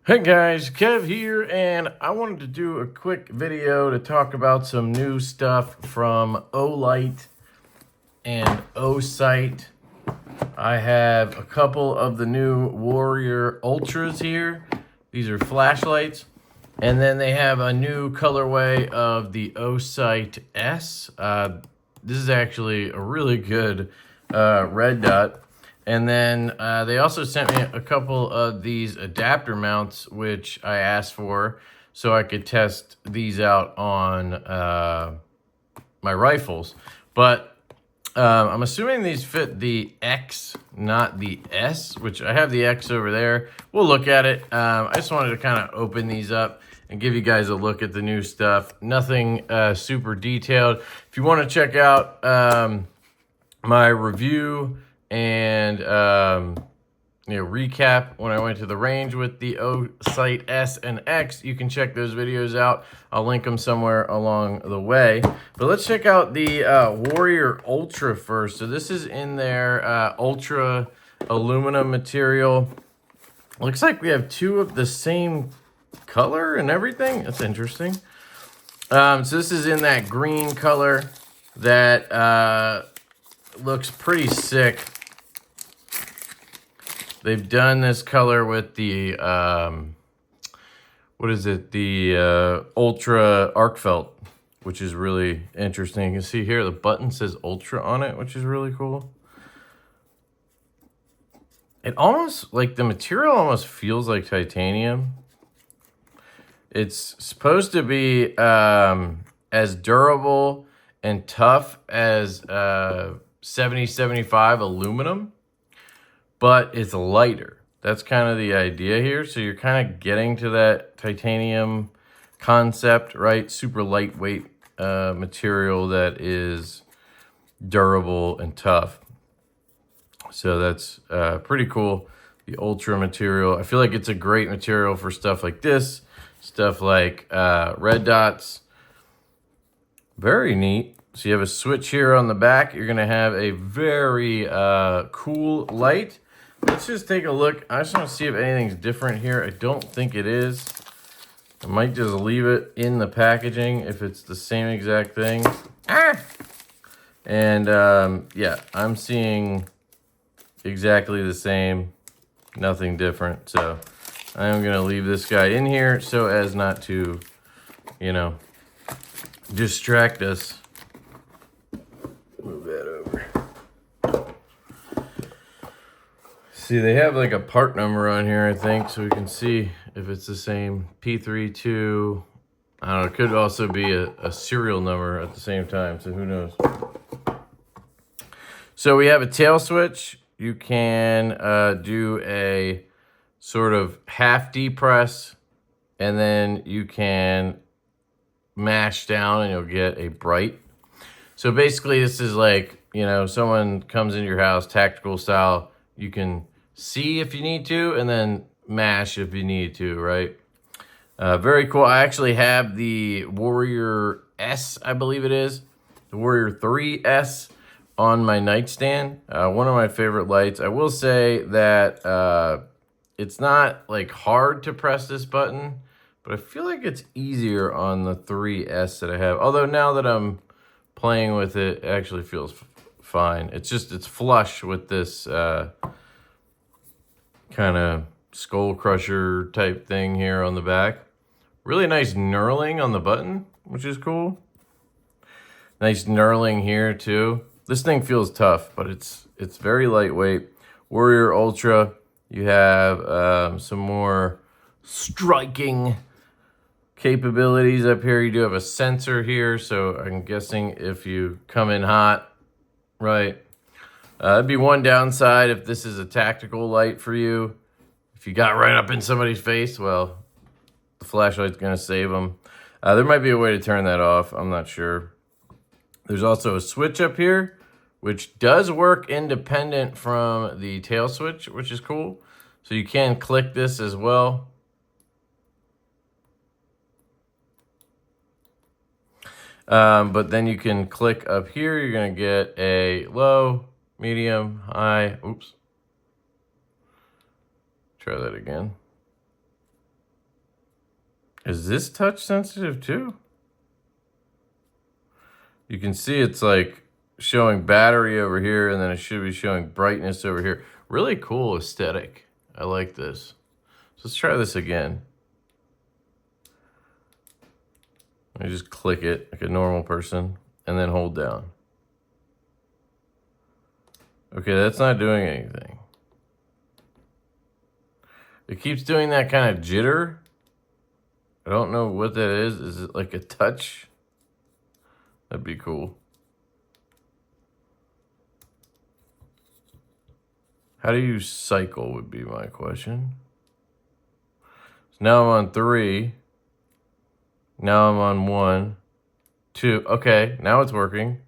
Hey guys, Kev here, and I wanted to do a quick video to talk about some new stuff from Olight and Osite. I have a couple of the new Warrior Ultras here. These are flashlights. And then they have a new colorway of the Osite S. This is actually a really good red dot. And then they also sent me a couple of these adapter mounts, which I asked for, so I could test these out on my rifles. But I'm assuming these fit the X, not the S, which I have the X over there. We'll look at it. I just wanted to kind of open these up and give you guys a look at the new stuff. Nothing super detailed. If you want to check out my review and recap when I went to the range with the Osite S and X, you can check those videos out. I'll link them somewhere along the way. But let's check out the Warrior Ultra first. So this is in their Ultra aluminum material. Looks like we have two of the same color and everything. That's interesting. So this is in that green color that looks pretty sick. They've done this color with the, what is it? The Ultra Arc Felt, which is really interesting. You can see here the button says Ultra on it, which is really cool. It almost, like the material almost feels like titanium. It's supposed to be as durable and tough as 7075 aluminum, but it's lighter. That's kind of the idea here. So you're kind of getting to that titanium concept, right? Super lightweight material that is durable and tough. So that's pretty cool. The Ultra material. I feel like it's a great material for stuff like this, stuff like red dots. Very neat. So you have a switch here on the back. You're going to have a very cool light. Let's just take a look. I just want to see if anything's different here. I don't think it is. I might just leave it in the packaging if it's the same exact thing. And yeah, I'm seeing exactly the same. Nothing different. So I'm going to leave this guy in here so as not to, distract us. Move that over. See, they have like a part number on here, I think, so we can see if it's the same. P32. I don't know, it could also be a serial number at the same time, so who knows. So we have a tail switch. You can do a sort of half depress, and then you can mash down and you'll get a bright. So basically this is like, someone comes into your house, tactical style, you can see if you need to, and then mash if you need to, right? Very cool. I actually have the Warrior S, I believe it is, the Warrior 3S on my nightstand. One of my favorite lights. I will say that it's not like hard to press this button, but I feel like it's easier on the 3S that I have. Although now that I'm playing with it, it actually feels fine. It's flush with this kind of skull crusher type thing here on the back. Really nice knurling on the button, which is cool. Nice knurling here too. This thing feels tough, but it's very lightweight. Warrior Ultra, you have some more striking capabilities up here. You do have a sensor here, so I'm guessing if you come in hot, right? That'd be one downside if this is a tactical light for you. If you got right up in somebody's face, well, the flashlight's gonna save them. There might be a way to turn that off. I'm not sure. There's also a switch up here, which does work independent from the tail switch, which is cool. So you can click this as well. But then you can click up here. You're going to get a low, medium, high. Oops. Try that again. Is this touch sensitive too? You can see it's like showing battery over here, and then it should be showing brightness over here. Really cool aesthetic. I like this. So let's try this again. I just click it like a normal person and then hold down. Okay, that's not doing anything. It keeps doing that kind of jitter. I don't know what that is. Is it like a touch? That'd be cool. How do you cycle would be my question. So now I'm on 3. Now I'm on 1, 2. Okay, now it's working.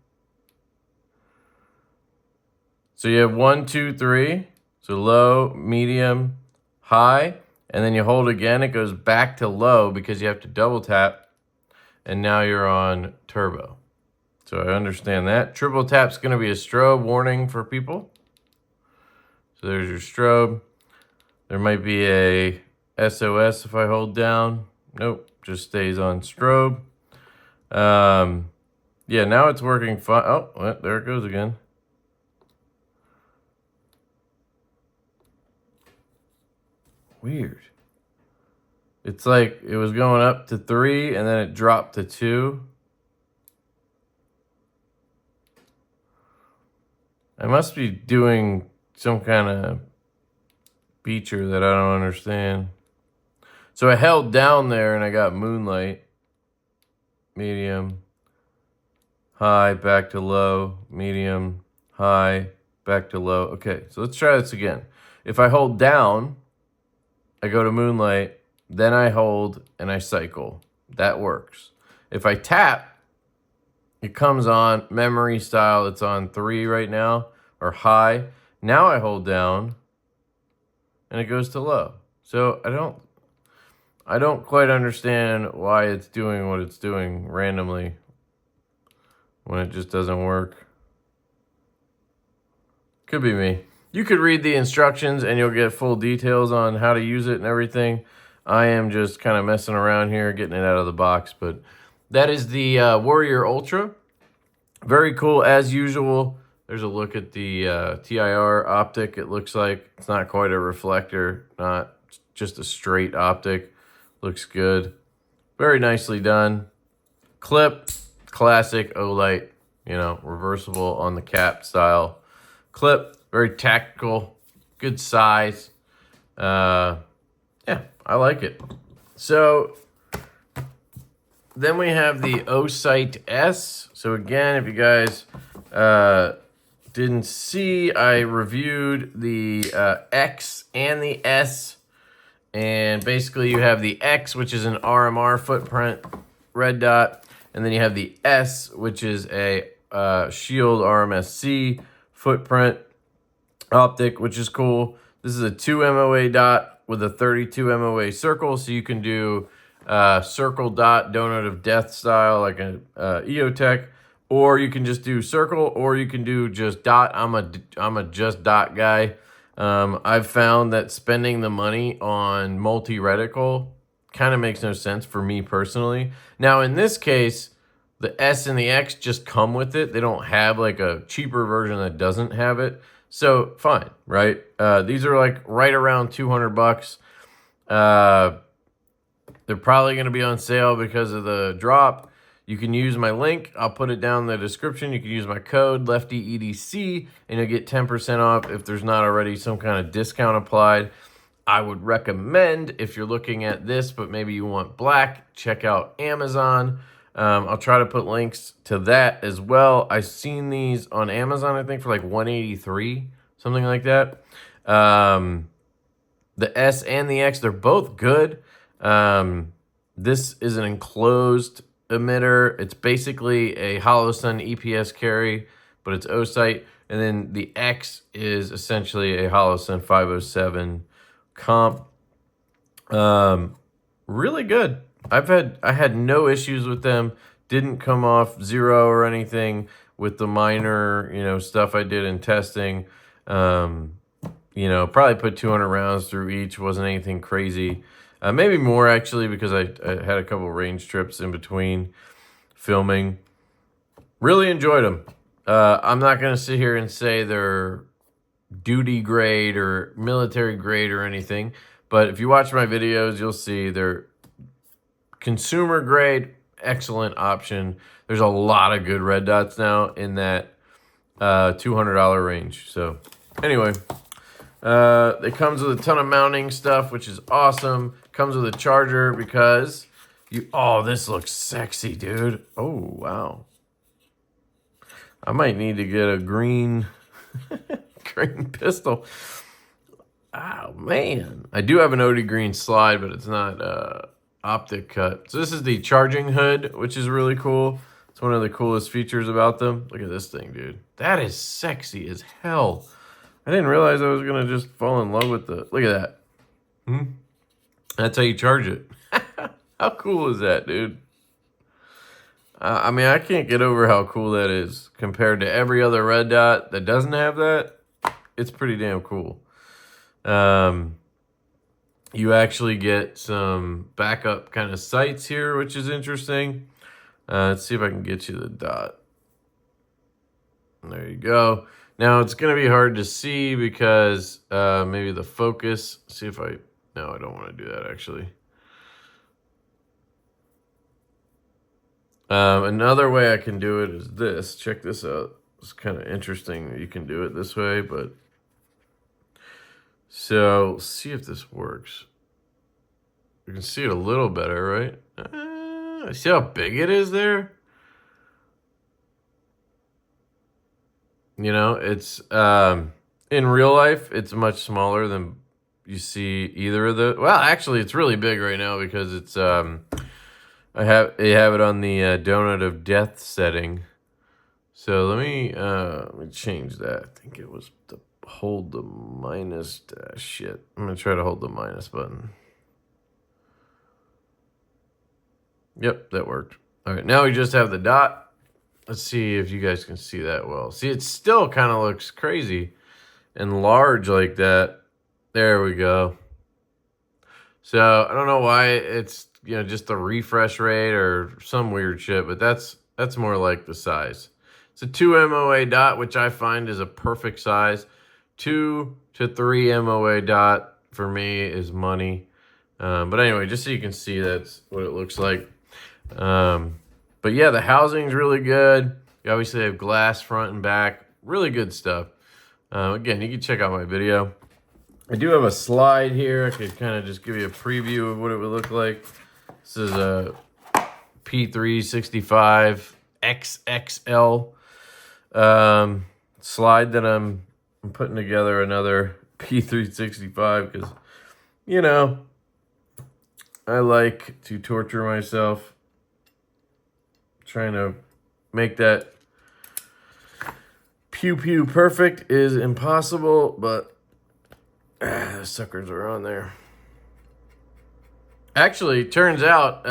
So you have 1, 2, 3. So low, medium, high. And then you hold again, it goes back to low because you have to double tap. And now you're on turbo. So I understand that. Triple tap's gonna be a strobe warning for people. So there's your strobe. There might be a SOS if I hold down. Nope, just stays on strobe. Yeah, now it's working fine. Oh, well, there it goes again. Weird. It's like it was going up to 3 and then it dropped to 2. I must be doing some kind of feature that I don't understand. So I held down there and I got moonlight, medium, high, back to low, medium, high, back to low. Okay, so let's try this again. If I hold down, I go to moonlight, then I hold and I cycle. That works. If I tap, it comes on memory style. It's on 3 right now, or high. Now I hold down and it goes to low. So I don't quite understand why it's doing what it's doing randomly when it just doesn't work. Could be me. You could read the instructions and you'll get full details on how to use it and everything. I am just kind of messing around here, getting it out of the box. But that is the Warrior Ultra. Very cool as usual. There's a look at the TIR optic. It looks like it's not quite a reflector, not just a straight optic. Looks good. Very nicely done. Clip, classic Olight, reversible on the cap style. Clip, very tactical, good size. Yeah, I like it. So then we have the Osite S. So again, if you guys didn't see, I reviewed the X and the S. And basically you have the X, which is an RMR footprint, red dot. And then you have the S, which is a Shield RMSC footprint optic, which is cool. This is a 2 MOA dot with a 32 MOA circle. So you can do circle dot, donut of death style, like a EOTech. Or you can just do circle, or you can do just dot. I'm a just dot guy. I've found that spending the money on multi-reticle kind of makes no sense for me personally. Now, in this case, the S and the X just come with it. They don't have like a cheaper version that doesn't have it. So fine, right? These are like right around 200 bucks. They're probably going to be on sale because of the drop. You can use my link. I'll put it down in the description. You can use my code LeftyEDC and you'll get 10% off if there's not already some kind of discount applied. I would recommend, if you're looking at this, but maybe you want black, check out Amazon. I'll try to put links to that as well. I've seen these on Amazon, I think, for like $183, something like that. The S and the X, they're both good. This is an enclosed emitter. It's basically a hollow sun EPS carry, but it's Osite. And then the X is essentially a hollow sun 507 comp. Really good. I had no issues with them. Didn't come off zero or anything with the minor, stuff I did in testing. Probably put 200 rounds through each. Wasn't anything crazy. Maybe more actually, because I had a couple range trips in between filming. Really enjoyed them. I'm not going to sit here and say they're duty grade or military grade or anything, but if you watch my videos, you'll see they're consumer grade, excellent option. There's a lot of good red dots now in that $200 range. So anyway, it comes with a ton of mounting stuff, which is awesome. Comes with a charger because oh, this looks sexy, dude. Oh, wow. I might need to get a green green pistol. Oh, man. I do have an OD green slide, but it's not optic cut. So this is the charging hood, which is really cool. It's one of the coolest features about them. Look at this thing, dude. That is sexy as hell. I didn't realize I was going to just fall in love with the... Look at that. That's how you charge it. How cool is that, dude? I mean, I can't get over how cool that is compared to every other red dot that doesn't have that. It's pretty damn cool. You actually get some backup kind of sights here, which is interesting. Let's see if I can get you the dot. There you go. Now, it's going to be hard to see because maybe the focus. See if I... No, I don't want to do that, actually. Another way I can do it is this. Check this out. It's kind of interesting that you can do it this way, but... So, see if this works. You can see it a little better, right? See how big it is there? You know, it's... in real life, it's much smaller than you see either of the... Well, actually, it's really big right now because it's... they have it on the donut of death setting. So let me change that. I think it was to hold the minus shit. I'm gonna try to hold the minus button. Yep, that worked. All right, now we just have the dot. Let's see if you guys can see that well. See, it still kind of looks crazy and large like that. There we go. So I don't know why it's, you know, just the refresh rate or some weird shit, but that's more like the size. It's a 2 MOA dot, which I find is a perfect size. 2 to 3 MOA dot for me is money. But anyway, just so you can see that's what it looks like. But yeah, the housing's really good. You obviously have glass front and back. Really good stuff. Again, you can check out my video. I do have a slide here. I could kind of just give you a preview of what it would look like. This is a P365 XXL slide that I'm putting together another P365 because, you know, I like to torture myself trying to make that pew-pew perfect is impossible, but the suckers are on there. Actually, turns out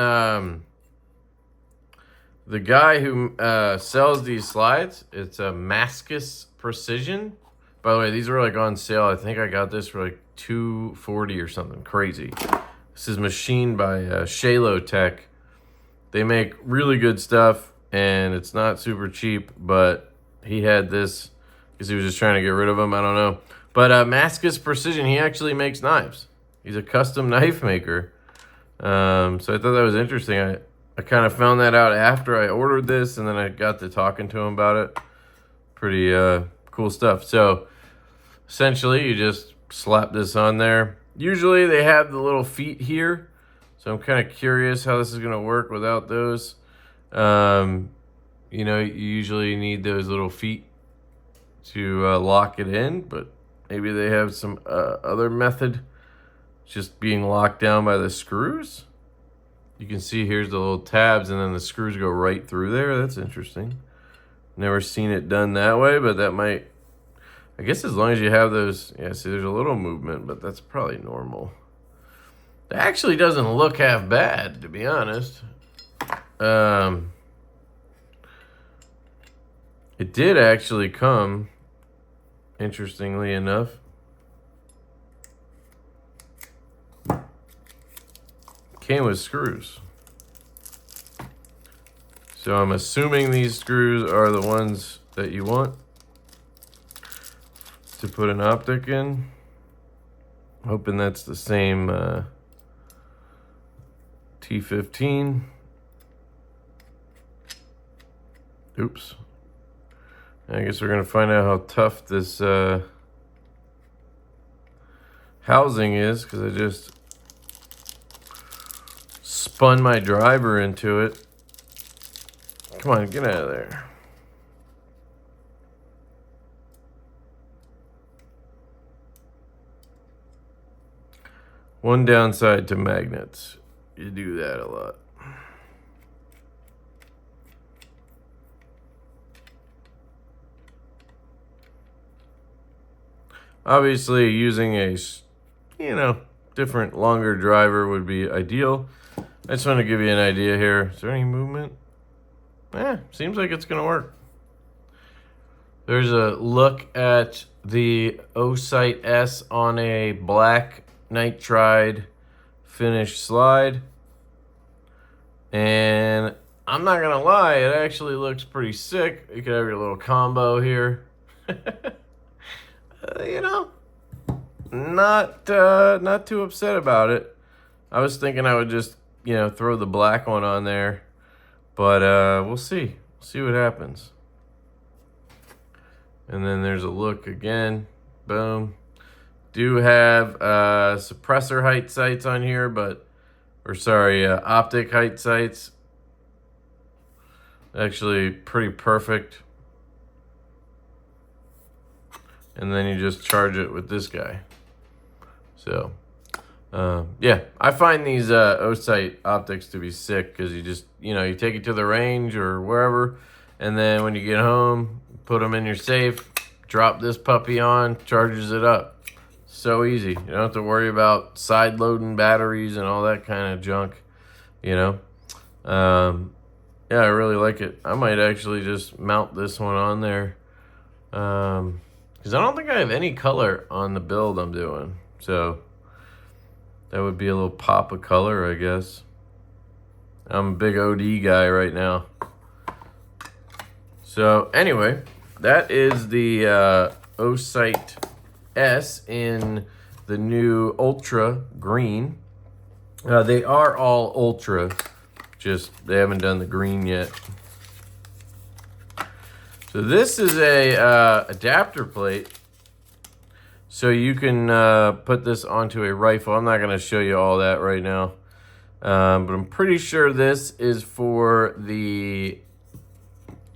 the guy who sells these slides, it's a Mascus Precision. By the way, these are like on sale. I think I got this for like $240 or something crazy. This is machined by Shalo Tech. They make really good stuff, and it's not super cheap, but he had this because he was just trying to get rid of them. I don't know. But Mascus Precision, he actually makes knives. He's a custom knife maker. So I thought that was interesting. I kind of found that out after I ordered this, and then I got to talking to him about it. Pretty cool stuff. So essentially, you just slap this on there. Usually they have the little feet here. So I'm kind of curious how this is going to work without those. You know, you usually need those little feet to lock it in, but maybe they have some other method. Just being locked down by the screws. You can see here's the little tabs, and then the screws go right through there. That's interesting. Never seen it done that way, but that might... I guess as long as you have those... Yeah, see, there's a little movement, but that's probably normal. It actually doesn't look half bad, to be honest. It did actually come, interestingly enough. came with screws. So I'm assuming these screws are the ones that you want to put an optic in. Hoping that's the same T15. Oops. I guess we're gonna find out how tough this housing is, because I just spun my driver into it. Come on, get out of there. One downside to magnets, you do that a lot. Obviously, using a, different, longer driver would be ideal. I just want to give you an idea here. Is there any movement? Seems like it's going to work. There's a look at the Osite S on a black nitride finish slide. And I'm not going to lie, it actually looks pretty sick. You could have your little combo here. Not too upset about it. I was thinking I would just, throw the black one on there, but we'll see. See what happens. And then there's a look again. Boom. Do have suppressor height sights on here, optic height sights. Actually pretty perfect. And then you just charge it with this guy. So, yeah, I find these Osite optics to be sick, because you just, you take it to the range or wherever, and then when you get home, put them in your safe, drop this puppy on, charges it up. So easy. You don't have to worry about side loading batteries and all that kind of junk, Yeah, I really like it. I might actually just mount this one on there. Because I don't think I have any color on the build I'm doing. So that would be a little pop of color, I guess. I'm a big OD guy right now. So anyway, that is the Osite S in the new Ultra Green. They are all Ultra, just they haven't done the green yet. So this is a adapter plate, so you can put this onto a rifle. I'm not going to show you all that right now, but I'm pretty sure this is for the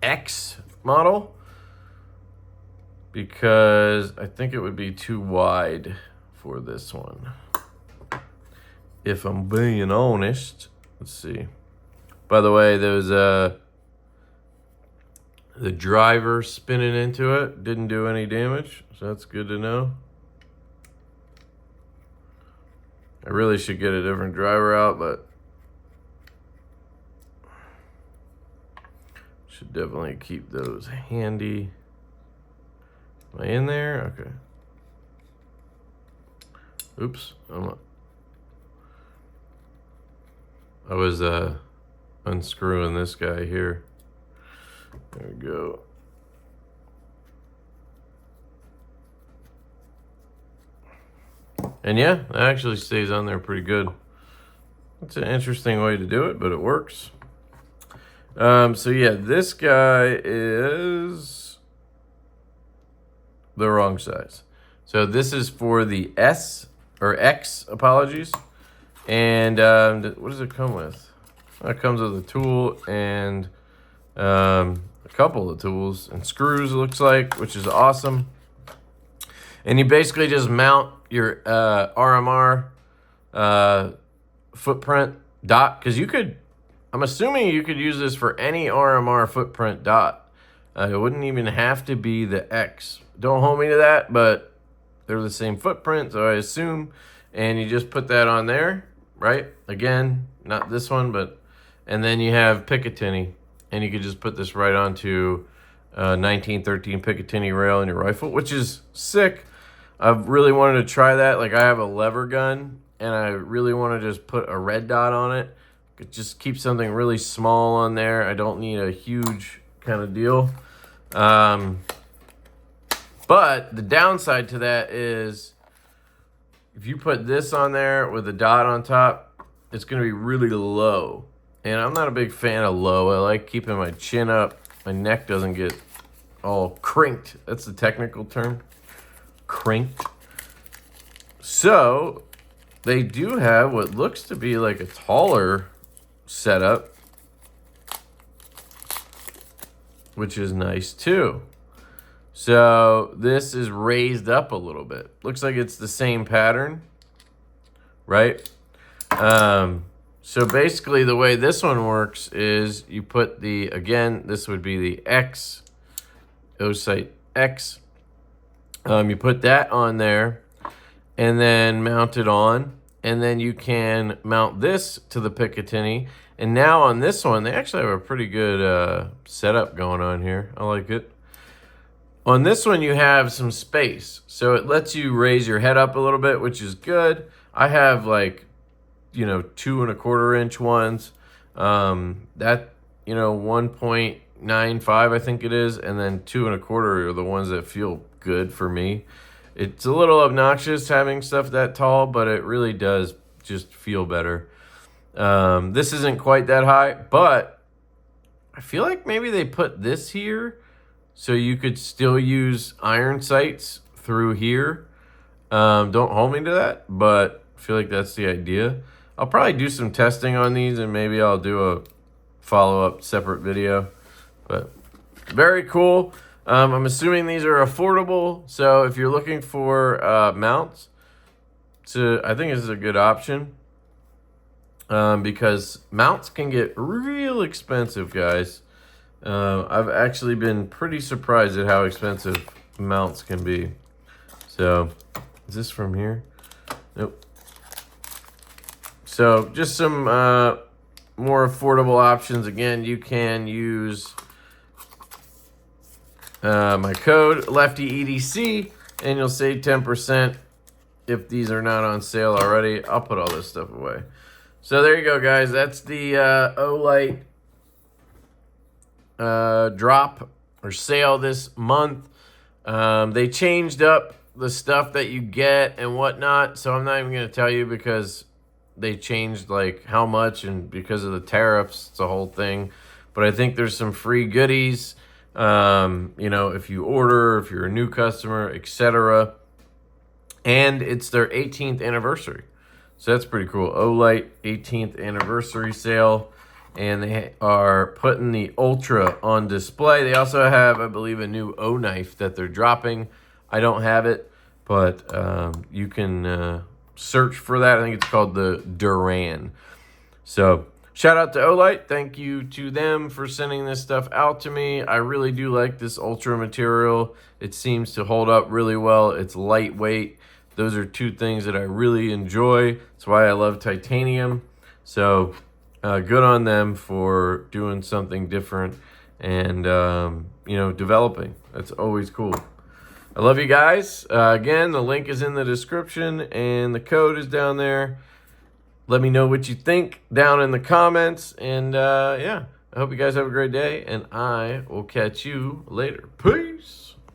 X model, because I think it would be too wide for this one, if I'm being honest. Let's see. By the way, there's the driver spinning into it didn't do any damage, so that's good to know. I really should get a different driver out, but should definitely keep those handy. Am I in there? Okay. Oops. I was unscrewing this guy here. There we go. And yeah, it actually stays on there pretty good. It's an interesting way to do it, but it works. So yeah, this guy is the wrong size. So this is for the S, or X, apologies. And what does it come with? It comes with a tool and a couple of tools and screws, it looks like, which is awesome. And you basically just mount your RMR footprint dot, because you could, I'm assuming you could use this for any RMR footprint dot. It wouldn't even have to be the X. Don't hold me to that, but they're the same footprint, so I assume. And you just put that on there, right? Again, not this one, but, and then you have Picatinny, and you could just put this right onto 1913 Picatinny rail in your rifle, which is sick. I've really wanted to try that. Like, I have a lever gun, and I really want to just put a red dot on it. Just keep something really small on there. I don't need a huge kind of deal. But the downside to that is if you put this on there with a dot on top, it's going to be really low. And I'm not a big fan of low. I like keeping my chin up. My neck doesn't get all crinked. That's the technical term. Crinked. So they do have what looks to be like a taller setup, which is nice too. So this is raised up a little bit. Looks like it's the same pattern, right? So basically the way this one works is you put the, again, this would be the X, Osite X. You put that on there and then mount it on. And then you can mount this to the Picatinny. And now on this one, they actually have a pretty good setup going on here. I like it. On this one, you have some space. So it lets you raise your head up a little bit, which is good. I have like, 2 1/4 inch ones. That, 1.95, I think it is. And then 2 1/4 are the ones that feel good for me. It's a little obnoxious having stuff that tall, but it really does just feel better. This isn't quite that high, but I feel like maybe they put this here so you could still use iron sights through here. Don't hold me to that, but I feel like that's the idea. I'll probably do some testing on these, and maybe I'll do a follow-up separate video. But very cool. I'm assuming these are affordable, so if you're looking for mounts, I think this is a good option. Because mounts can get real expensive, guys. I've actually been pretty surprised at how expensive mounts can be. So, is this from here? Nope. So, just some more affordable options. Again, you can use my code LeftyEDC, and you'll save 10% if these are not on sale already. I'll put all this stuff away. So there you go, guys. That's the Olight drop or sale this month. They changed up the stuff that you get and whatnot, so I'm not even going to tell you because they changed like how much, and because of the tariffs, it's a whole thing. But I think there's some free goodies, if you order, if you're a new customer, etc. And it's their 18th anniversary. So that's pretty cool. Olight 18th anniversary sale. And they are putting the Ultra on display. They also have, I believe, a new O knife that they're dropping. I don't have it, but you can search for that. I think it's called the Duran. So shout out to Olight. Thank you to them for sending this stuff out to me. I really do like this Ultra material. It seems to hold up really well. It's lightweight. Those are two things that I really enjoy. That's why I love titanium. So good on them for doing something different and, developing. That's always cool. I love you guys. Again, the link is in the description and the code is down there. Let me know what you think down in the comments. And, I hope you guys have a great day, and I will catch you later. Peace.